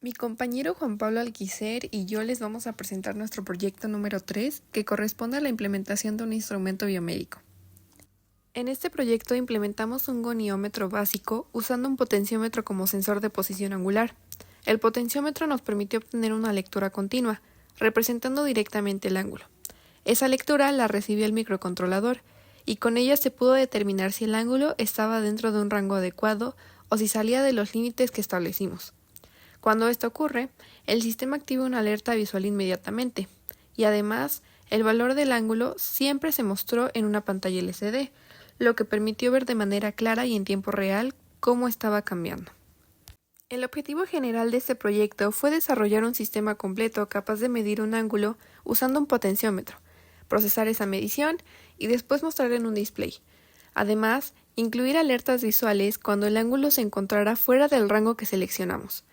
Mi compañero Juan Pablo Alquicer y yo les vamos a presentar nuestro proyecto número 3, que corresponde a la implementación de un instrumento biomédico. En este proyecto implementamos un goniómetro básico usando un potenciómetro como sensor de posición angular. El potenciómetro nos permitió obtener una lectura continua, representando directamente el ángulo. Esa lectura la recibió el microcontrolador, y con ella se pudo determinar si el ángulo estaba dentro de un rango adecuado o si salía de los límites que establecimos. Cuando esto ocurre, el sistema activa una alerta visual inmediatamente, y además, el valor del ángulo siempre se mostró en una pantalla LCD, lo que permitió ver de manera clara y en tiempo real cómo estaba cambiando. El objetivo general de este proyecto fue desarrollar un sistema completo capaz de medir un ángulo usando un potenciómetro, procesar esa medición y después mostrar en un display. Además, incluir alertas visuales cuando el ángulo se encontrara fuera del rango que seleccionamos.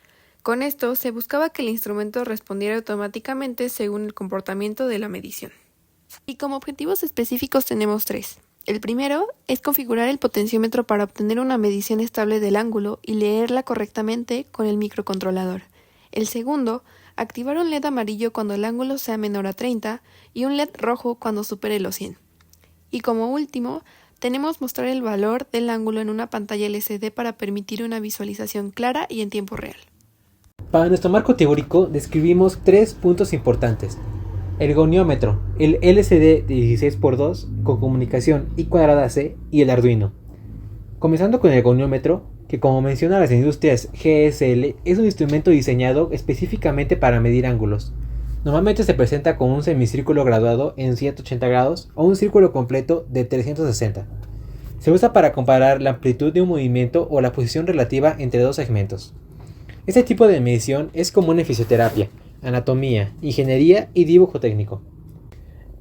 Con esto se buscaba que el instrumento respondiera automáticamente según el comportamiento de la medición. Y como objetivos específicos tenemos 3. El primero es configurar el potenciómetro para obtener una medición estable del ángulo y leerla correctamente con el microcontrolador. El segundo, activar un LED amarillo cuando el ángulo sea menor a 30 y un LED rojo cuando supere los 100. Y como último, tenemos mostrar el valor del ángulo en una pantalla LCD para permitir una visualización clara y en tiempo real. Para nuestro marco teórico describimos 3 puntos importantes: el goniómetro, el LCD de 16x2 con comunicación I cuadrada C y el Arduino. Comenzando con el goniómetro, que como mencionan las industrias GSL, es un instrumento diseñado específicamente para medir ángulos. Normalmente se presenta con un semicírculo graduado en 180 grados o un círculo completo de 360. Se usa para comparar la amplitud de un movimiento o la posición relativa entre dos segmentos. Este tipo de medición es común en fisioterapia, anatomía, ingeniería y dibujo técnico.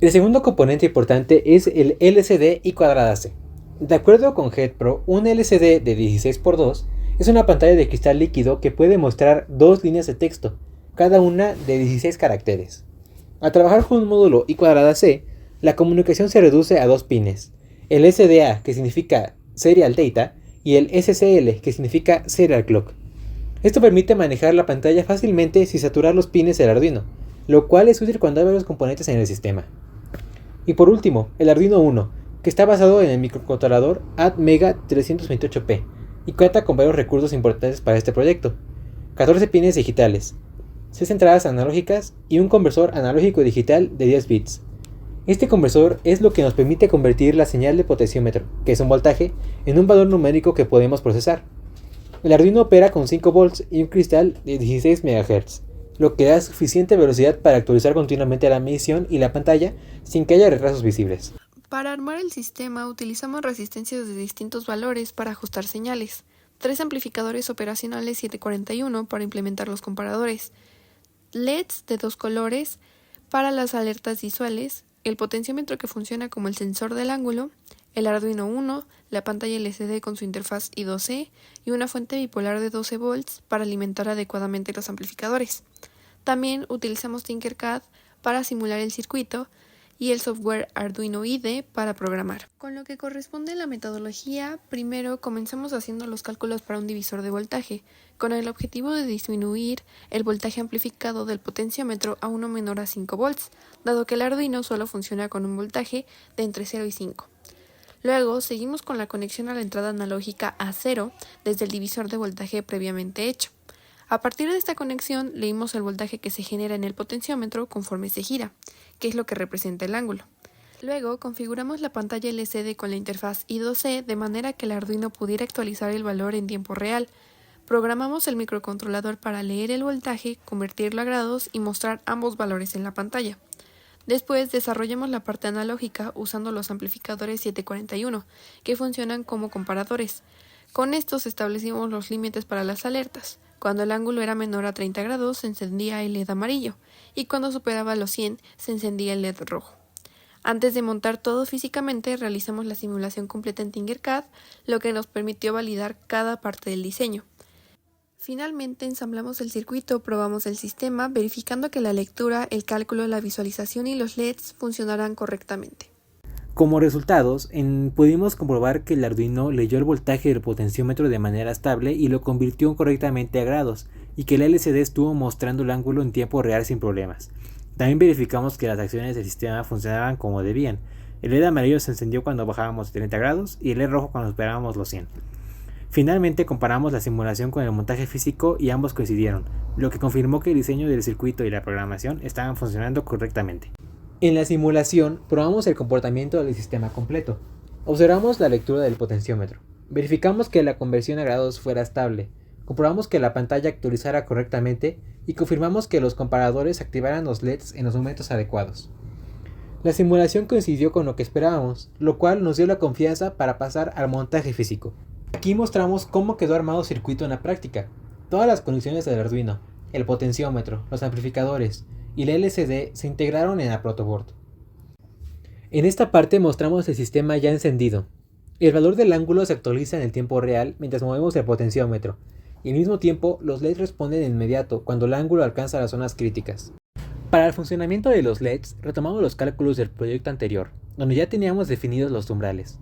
El segundo componente importante es el LCD I cuadrada C. De acuerdo con GEDPRO, un LCD de 16x2 es una pantalla de cristal líquido que puede mostrar 2 líneas de texto, cada una de 16 caracteres. Al trabajar con un módulo I cuadrada C, la comunicación se reduce a 2 pines, el SDA, que significa Serial Data, y el SCL, que significa Serial Clock. Esto permite manejar la pantalla fácilmente sin saturar los pines del Arduino, lo cual es útil cuando hay varios componentes en el sistema. Y por último, el Arduino Uno, que está basado en el microcontrolador ATmega 328P y cuenta con varios recursos importantes para este proyecto: 14 pines digitales, 6 entradas analógicas y un conversor analógico digital de 10 bits. Este conversor es lo que nos permite convertir la señal de potenciómetro, que es un voltaje, en un valor numérico que podemos procesar. El Arduino opera con 5 volts y un cristal de 16 MHz, lo que da suficiente velocidad para actualizar continuamente la medición y la pantalla sin que haya retrasos visibles. Para armar el sistema utilizamos resistencias de distintos valores para ajustar señales, 3 amplificadores operacionales 741 para implementar los comparadores, LEDs de 2 colores para las alertas visuales, el potenciómetro que funciona como el sensor del ángulo, el Arduino Uno, la pantalla LCD con su interfaz I2C y una fuente bipolar de 12 volts para alimentar adecuadamente los amplificadores. También utilizamos Tinkercad para simular el circuito y el software Arduino IDE para programar. Con lo que corresponde a la metodología, primero comenzamos haciendo los cálculos para un divisor de voltaje, con el objetivo de disminuir el voltaje amplificado del potenciómetro a uno menor a 5 volts, dado que el Arduino solo funciona con un voltaje de entre 0 y 5. Luego seguimos con la conexión a la entrada analógica a 0 desde el divisor de voltaje previamente hecho. A partir de esta conexión leímos el voltaje que se genera en el potenciómetro conforme se gira, que es lo que representa el ángulo. Luego configuramos la pantalla LCD con la interfaz I2C de manera que el Arduino pudiera actualizar el valor en tiempo real. Programamos el microcontrolador para leer el voltaje, convertirlo a grados y mostrar ambos valores en la pantalla. Después desarrollamos la parte analógica usando los amplificadores 741, que funcionan como comparadores. Con estos establecimos los límites para las alertas. Cuando el ángulo era menor a 30 grados se encendía el LED amarillo, y cuando superaba los 100 se encendía el LED rojo. Antes de montar todo físicamente realizamos la simulación completa en Tinkercad, lo que nos permitió validar cada parte del diseño. Finalmente ensamblamos el circuito, probamos el sistema, verificando que la lectura, el cálculo, la visualización y los LEDs funcionarán correctamente. Como resultados, pudimos comprobar que el Arduino leyó el voltaje del potenciómetro de manera estable y lo convirtió correctamente a grados, y que el LCD estuvo mostrando el ángulo en tiempo real sin problemas. También verificamos que las acciones del sistema funcionaban como debían. El LED amarillo se encendió cuando bajábamos 30 grados y el LED rojo cuando esperábamos los 100. Finalmente comparamos la simulación con el montaje físico y ambos coincidieron, lo que confirmó que el diseño del circuito y la programación estaban funcionando correctamente. En la simulación probamos el comportamiento del sistema completo. Observamos la lectura del potenciómetro. Verificamos que la conversión a grados fuera estable. Comprobamos que la pantalla actualizara correctamente y confirmamos que los comparadores activaran los LEDs en los momentos adecuados. La simulación coincidió con lo que esperábamos, lo cual nos dio la confianza para pasar al montaje físico. Aquí mostramos cómo quedó armado el circuito en la práctica. Todas las conexiones del Arduino, el potenciómetro, los amplificadores y el LCD se integraron en la protoboard. En esta parte mostramos el sistema ya encendido. El valor del ángulo se actualiza en el tiempo real mientras movemos el potenciómetro, y al mismo tiempo los LEDs responden de inmediato cuando el ángulo alcanza las zonas críticas. Para el funcionamiento de los LEDs retomamos los cálculos del proyecto anterior, donde ya teníamos definidos los umbrales.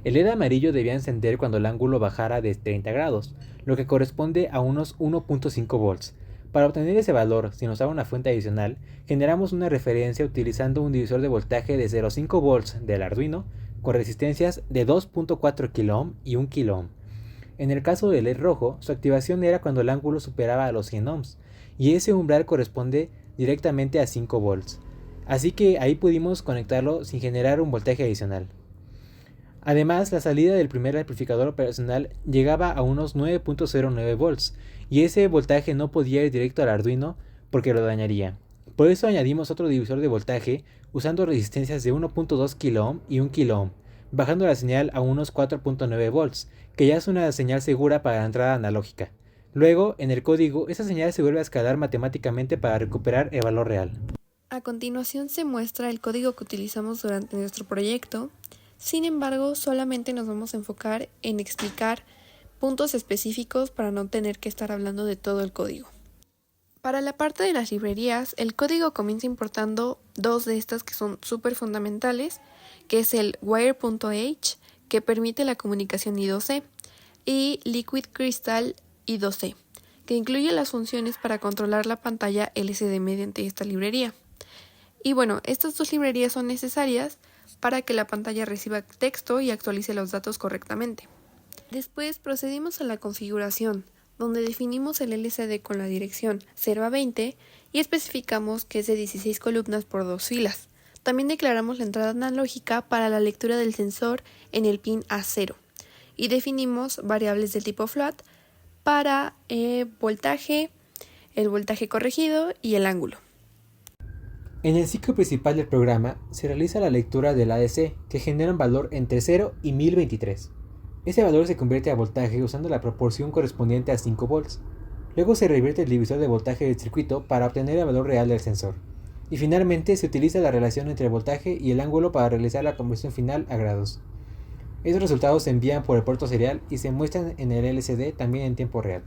El LED amarillo debía encender cuando el ángulo bajara de 30 grados, lo que corresponde a unos 1.5 volts. Para obtener ese valor, sin usar una fuente adicional, generamos una referencia utilizando un divisor de voltaje de 0.5 volts del Arduino con resistencias de 2.4 kΩ y 1 kΩ. En el caso del LED rojo, su activación era cuando el ángulo superaba a los 100 ohms, y ese umbral corresponde directamente a 5 volts. Así que ahí pudimos conectarlo sin generar un voltaje adicional. Además, la salida del primer amplificador operacional llegaba a unos 9.09 volts, y ese voltaje no podía ir directo al Arduino porque lo dañaría. Por eso añadimos otro divisor de voltaje usando resistencias de 1.2 kΩ y 1 kΩ, bajando la señal a unos 4.9 volts, que ya es una señal segura para la entrada analógica. Luego, en el código, esa señal se vuelve a escalar matemáticamente para recuperar el valor real. A continuación se muestra el código que utilizamos durante nuestro proyecto. Sin embargo, solamente nos vamos a enfocar en explicar puntos específicos para no tener que estar hablando de todo el código. Para la parte de las librerías, el código comienza importando dos de estas que son súper fundamentales, que es el Wire.h, que permite la comunicación I2C, y Liquid Crystal I2C, que incluye las funciones para controlar la pantalla LCD mediante esta librería. Y bueno, estas dos librerías son necesarias para que la pantalla reciba texto y actualice los datos correctamente. Después procedimos a la configuración, donde definimos el LCD con la dirección 0 a 20 y especificamos que es de 16 columnas por 2 filas. También declaramos la entrada analógica para la lectura del sensor en el pin A0 y definimos variables del tipo float para voltaje, el voltaje corregido y el ángulo. En el ciclo principal del programa se realiza la lectura del ADC, que genera un valor entre 0 y 1023. Ese valor se convierte a voltaje usando la proporción correspondiente a 5 volts. Luego se revierte el divisor de voltaje del circuito para obtener el valor real del sensor. Y finalmente se utiliza la relación entre el voltaje y el ángulo para realizar la conversión final a grados. Esos resultados se envían por el puerto serial y se muestran en el LCD también en tiempo real.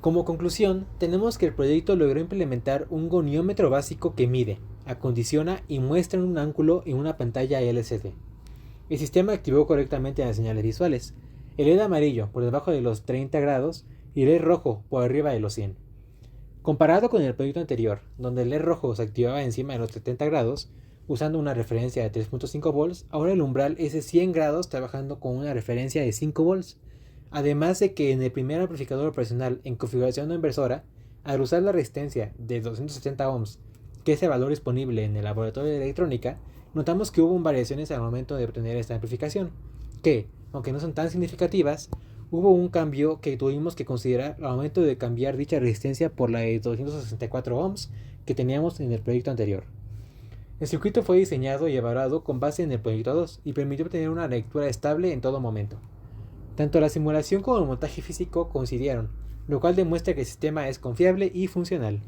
Como conclusión, tenemos que el proyecto logró implementar un goniómetro básico que mide, acondiciona y muestra un ángulo en una pantalla LCD. El sistema activó correctamente las señales visuales, el LED amarillo por debajo de los 30 grados y el LED rojo por arriba de los 100. Comparado con el proyecto anterior, donde el LED rojo se activaba encima de los 70 grados, usando una referencia de 3.5 volts, ahora el umbral es de 100 grados trabajando con una referencia de 5 volts. Además de que en el primer amplificador operacional en configuración no inversora, al usar la resistencia de 270 ohms, que es el valor disponible en el laboratorio de electrónica, notamos que hubo variaciones al momento de obtener esta amplificación, que, aunque no son tan significativas, hubo un cambio que tuvimos que considerar al momento de cambiar dicha resistencia por la de 264 ohms que teníamos en el proyecto anterior. El circuito fue diseñado y evaluado con base en el proyecto 2 y permitió obtener una lectura estable en todo momento. Tanto la simulación como el montaje físico coincidieron, lo cual demuestra que el sistema es confiable y funcional.